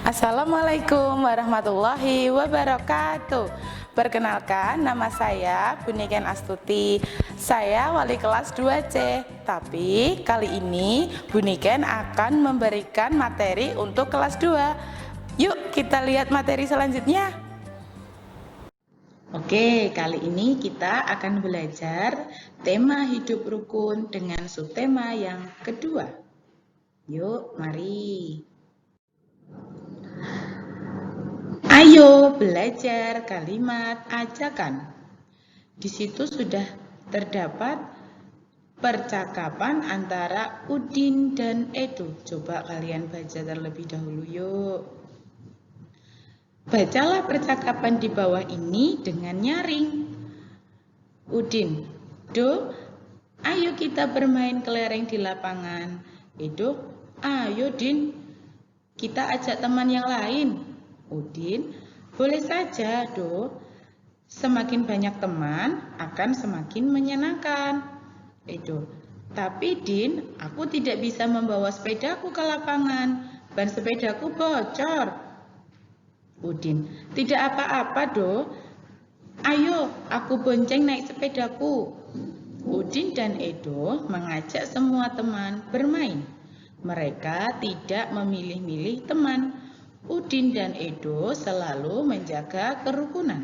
Assalamualaikum warahmatullahi wabarakatuh. Perkenalkan, nama saya Buniken Astuti. Saya wali kelas 2C. Tapi kali ini Buniken akan memberikan materi untuk kelas 2. Yuk kita lihat materi selanjutnya. Oke, kali ini kita akan belajar tema hidup rukun dengan subtema yang kedua. Yuk, mari. Ayo belajar kalimat ajakan. Di situ sudah terdapat percakapan antara Udin dan Edo. Coba kalian baca terlebih dahulu yuk. Bacalah percakapan di bawah ini dengan nyaring. Udin, Do, ayo kita bermain kelereng di lapangan. Edo, ayo Din, kita ajak teman yang lain. Udin, boleh saja, Do. Semakin banyak teman akan semakin menyenangkan. Edo, tapi Din, aku tidak bisa membawa sepedaku ke lapangan. Ban sepedaku bocor. Udin, tidak apa-apa, Do. Ayo, aku bonceng naik sepedaku. Udin dan Edo mengajak semua teman bermain. Mereka tidak memilih-milih teman. Udin dan Edo selalu menjaga kerukunan.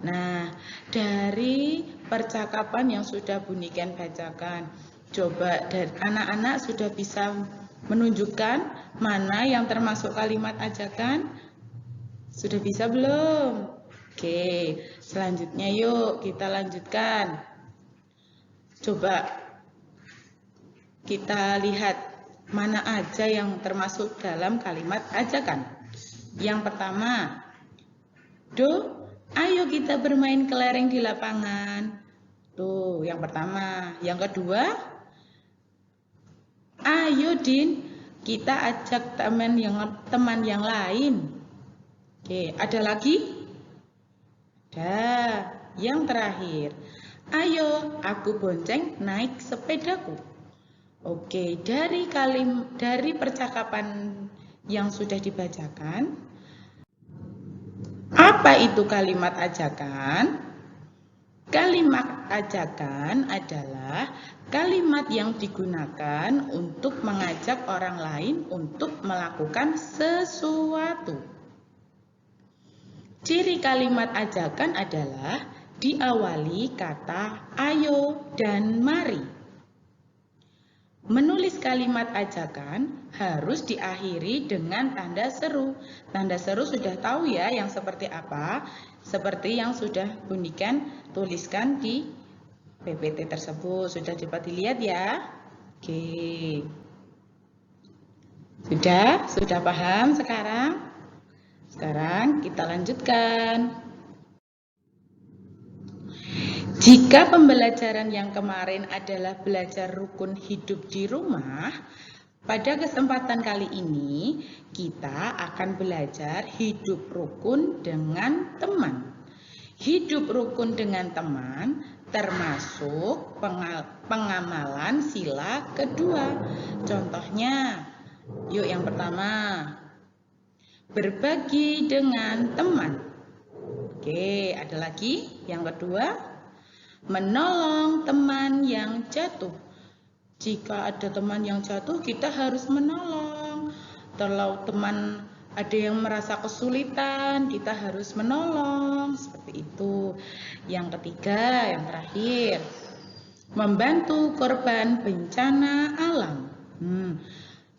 Nah, dari percakapan yang sudah Buniken bacakan, coba dari anak-anak sudah bisa menunjukkan mana yang termasuk kalimat ajakan? Sudah bisa belum? Oke, selanjutnya yuk kita lanjutkan. Coba kita lihat mana aja yang termasuk dalam kalimat ajakan. Yang pertama, Do, ayo kita bermain kelereng di lapangan. Tuh, yang pertama. Yang kedua, ayo Din, kita ajak teman yang lain. Oke, ada lagi? Ada. Yang terakhir, ayo aku bonceng naik sepedaku. Oke, dari percakapan yang sudah dibacakan, apa itu kalimat ajakan? Kalimat ajakan adalah kalimat yang digunakan untuk mengajak orang lain untuk melakukan sesuatu. Ciri kalimat ajakan adalah diawali kata ayo dan mari. Menulis kalimat ajakan harus diakhiri dengan tanda seru. Tanda seru sudah tahu ya yang seperti apa? Seperti yang sudah Buniken tuliskan di PPT tersebut. Sudah dapat dilihat ya? Oke. Sudah paham sekarang? Sekarang kita lanjutkan. Jika pembelajaran yang kemarin adalah belajar rukun hidup di rumah, pada kesempatan kali ini kita akan belajar hidup rukun dengan teman. Hidup rukun dengan teman termasuk pengamalan sila kedua. Contohnya, yuk yang pertama, berbagi dengan teman. Oke, ada lagi yang kedua, menolong teman yang jatuh. Jika ada teman yang jatuh, kita harus menolong. Kalau teman ada yang merasa kesulitan, kita harus menolong. Seperti itu. Yang ketiga, yang terakhir, membantu korban bencana alam.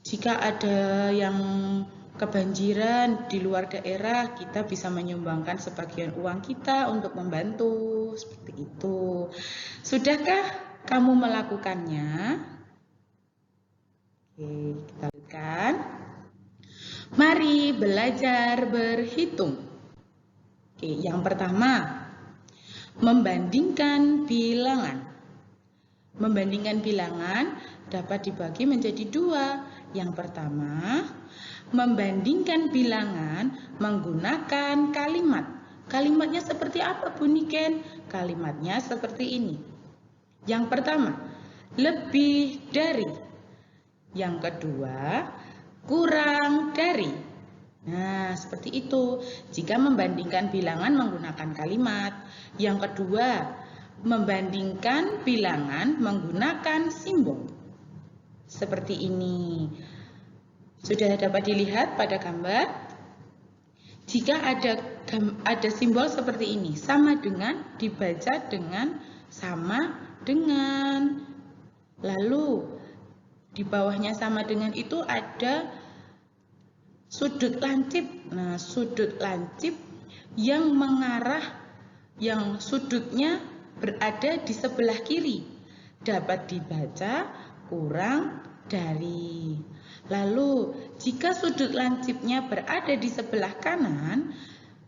Jika ada yang kebanjiran di luar daerah, kita bisa menyumbangkan sebagian uang kita untuk membantu, seperti itu. Sudahkah kamu melakukannya? Oke, kita lanjutkan. Mari belajar berhitung. Oke, yang pertama, membandingkan bilangan. Membandingkan bilangan dapat dibagi menjadi dua. Yang pertama, membandingkan bilangan menggunakan kalimat. Kalimatnya seperti apa, Buniken? Kalimatnya seperti ini. Yang pertama, lebih dari. Yang kedua, kurang dari. Nah, seperti itu jika membandingkan bilangan menggunakan kalimat. Yang kedua, membandingkan bilangan menggunakan simbol. Seperti ini. Sudah dapat dilihat pada gambar? Jika ada simbol seperti ini, sama dengan, dibaca dengan, sama dengan. Lalu, di bawahnya sama dengan itu ada sudut lancip. Nah, sudut lancip yang mengarah, yang sudutnya berada di sebelah kiri, dapat dibaca kurang dari. Lalu, jika sudut lancipnya berada di sebelah kanan,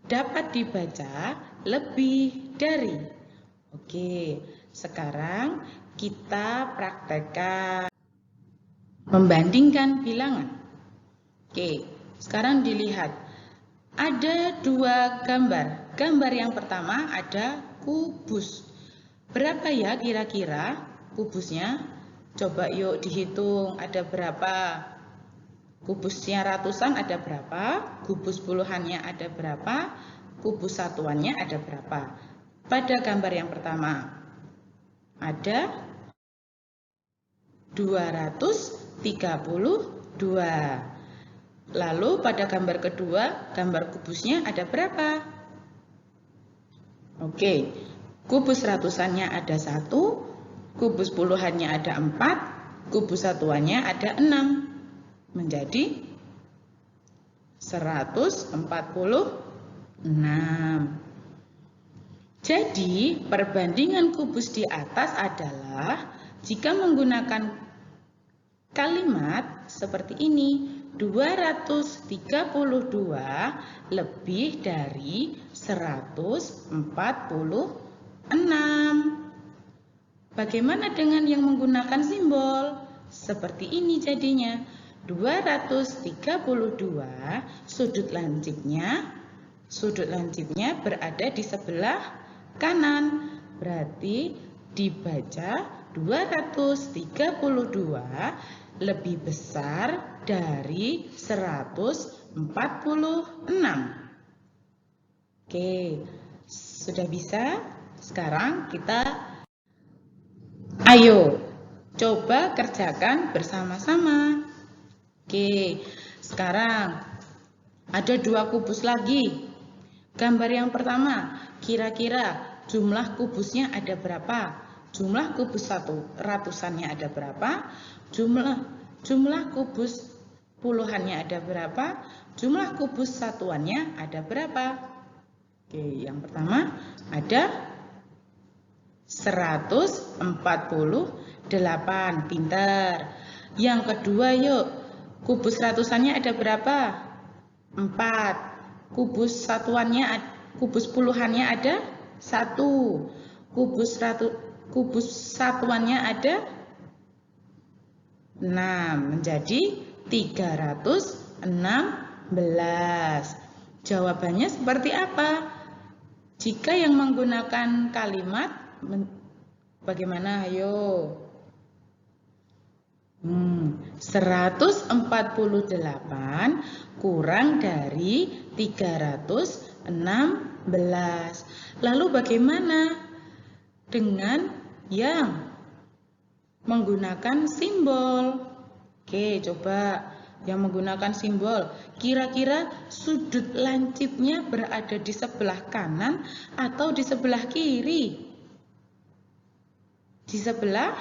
dapat dibaca lebih dari. Oke, sekarang kita praktekkan membandingkan bilangan. Oke, sekarang dilihat, ada dua gambar. Gambar yang pertama ada kubus. Berapa ya kira-kira kubusnya? Coba yuk dihitung, ada berapa? Kubusnya ratusan ada berapa? Kubus puluhannya ada berapa? Kubus satuannya ada berapa? Pada gambar yang pertama ada 232. Lalu pada gambar kedua, gambar kubusnya ada berapa? Oke, kubus ratusannya ada 1, kubus puluhannya ada 4, kubus satuannya ada 6. Menjadi 146. Jadi, perbandingan kubus di atas adalah jika menggunakan kalimat seperti ini, 232 lebih dari 146. Bagaimana dengan yang menggunakan simbol? Seperti ini jadinya. 232 sudut lancipnya berada di sebelah kanan. Berarti dibaca 232 lebih besar dari 146. Oke, sudah bisa? Sekarang kita ayo coba kerjakan bersama-sama. Oke, sekarang ada dua kubus lagi. Gambar yang pertama, kira-kira jumlah kubusnya ada berapa? Jumlah kubus ratusannya ada berapa? Jumlah kubus puluhannya ada berapa? Jumlah kubus satuannya ada berapa? Oke, yang pertama ada 148. Pintar. Yang kedua yuk, kubus ratusannya ada berapa? 4. Kubus puluhannya ada 1. Kubus satuannya ada 6, menjadi 316. Jawabannya seperti apa? Jika yang menggunakan kalimat bagaimana? Ayo. 148 kurang dari 316. Lalu bagaimana dengan yang menggunakan simbol? Oke, coba yang menggunakan simbol. Kira-kira sudut lancipnya berada di sebelah kanan atau di sebelah kiri? Di sebelah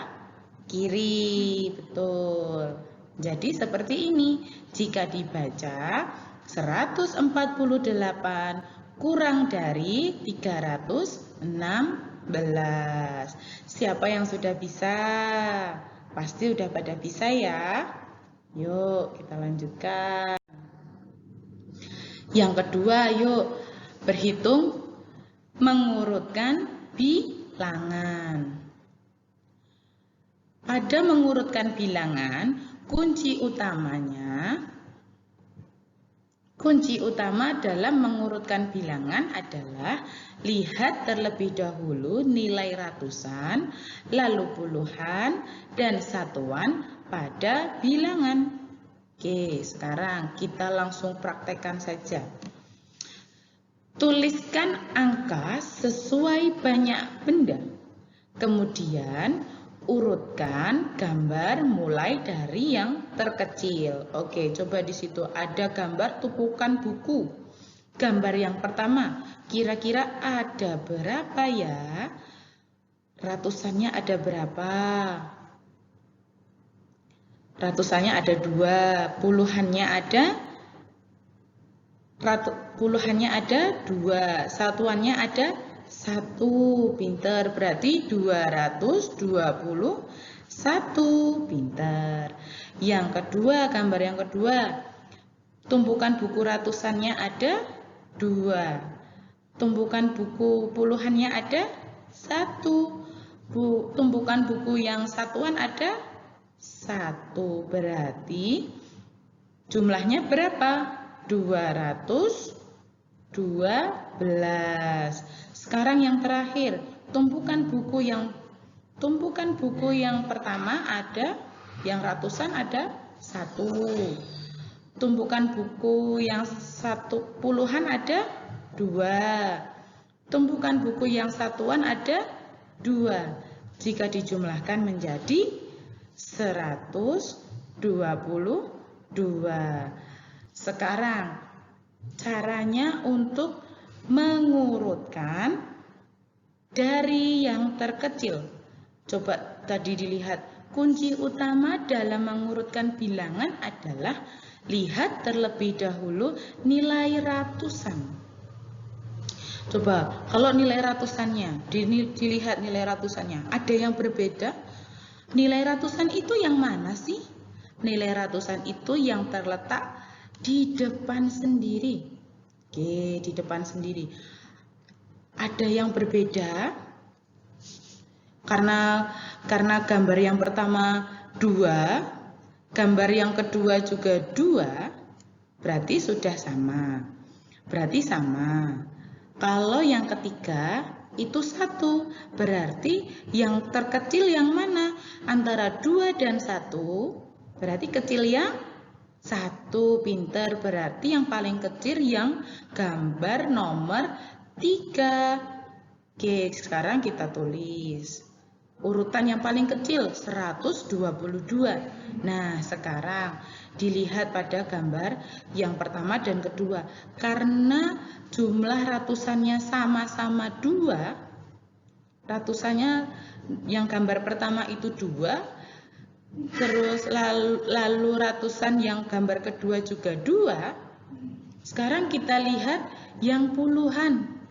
kiri, betul. Jadi seperti ini. Jika dibaca 148 kurang dari 316. Siapa yang sudah bisa? Pasti udah pada bisa ya. Yuk kita lanjutkan. Yang kedua, yuk berhitung mengurutkan bilangan. Pada mengurutkan bilangan, kunci utama dalam mengurutkan bilangan adalah lihat terlebih dahulu nilai ratusan, lalu puluhan, dan satuan pada bilangan. Oke, sekarang kita langsung praktekkan saja. Tuliskan angka sesuai banyak benda. Kemudian urutkan gambar mulai dari yang terkecil. Oke, coba di situ ada gambar tumpukan buku. Gambar yang pertama, kira-kira ada berapa ya? Ratusannya ada berapa? Ratusannya ada 2, puluhannya ada 2, satuannya ada 1. Pinter, berarti 221. Pinter. Yang kedua, gambar yang kedua, tumpukan buku ratusannya ada 2, tumpukan buku puluhannya ada 1, tumpukan buku yang satuan ada 1, berarti jumlahnya berapa? 212. Sekarang yang terakhir, tumpukan buku yang pertama ada, yang ratusan ada 1. Tumpukan buku yang puluhan ada 2. Tumpukan buku yang satuan ada 2. Jika dijumlahkan menjadi 122. Sekarang caranya untuk mengurutkan dari yang terkecil. Coba tadi dilihat, kunci utama dalam mengurutkan bilangan adalah lihat terlebih dahulu nilai ratusan. Coba kalau nilai ratusannya, dilihat nilai ratusannya, ada yang berbeda. Nilai ratusan itu yang mana sih? Nilai ratusan itu yang terletak di depan sendiri. Oke, di depan sendiri. Ada yang berbeda karena gambar yang pertama 2, gambar yang kedua juga 2, berarti sudah sama. Berarti sama. Kalau yang ketiga itu 1, berarti yang terkecil yang mana? Antara 2 dan 1, berarti kecil yang 1. Pinter, berarti yang paling kecil yang gambar nomor 3. Oke, sekarang kita tulis urutan yang paling kecil 122. Nah, sekarang dilihat pada gambar yang pertama dan kedua. Karena jumlah ratusannya sama-sama 2, ratusannya yang gambar pertama itu 2, terus lalu ratusan yang gambar kedua juga 2. Sekarang kita lihat yang puluhan.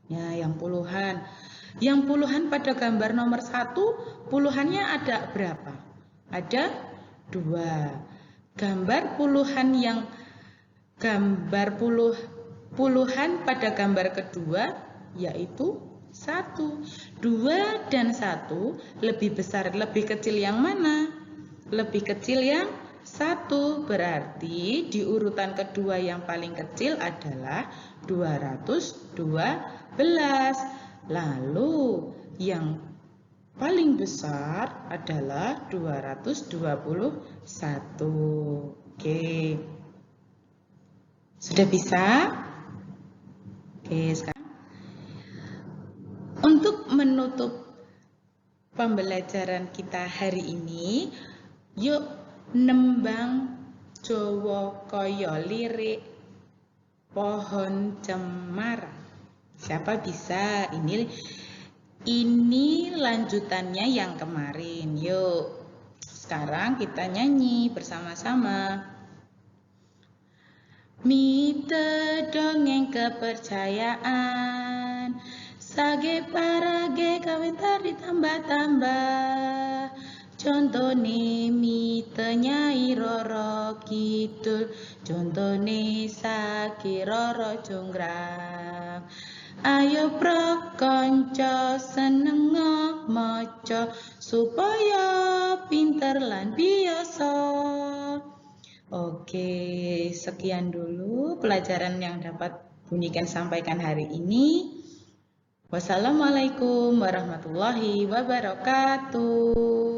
Ya, yang puluhan. Yang puluhan pada gambar nomor 1, puluhannya ada berapa? Ada 2. Gambar puluhan yang gambar puluhan pada gambar kedua yaitu 1. 2 dan 1 lebih besar, lebih kecil yang mana? Lebih kecil yang 1. Berarti di urutan kedua yang paling kecil adalah 212. Lalu yang paling besar adalah 221. Oke. Sudah bisa? Oke, sekarang untuk menutup pembelajaran kita hari ini, yuk nembang Jawa kaya lirik pohon cemara. Siapa bisa? Ini lanjutannya yang kemarin. Yuk, sekarang kita nyanyi bersama-sama. Mite dongeng kepercayaan, sage parage kawentar ditambah-tambah. Contone mite Nyai Roro Kidul, contone sage Roro Jonggrang. Ayo pro konco seneng maca supaya pinter lan biasa. Oke, sekian dulu pelajaran yang dapat Bunikan sampaikan hari ini. Wassalamualaikum warahmatullahi wabarakatuh.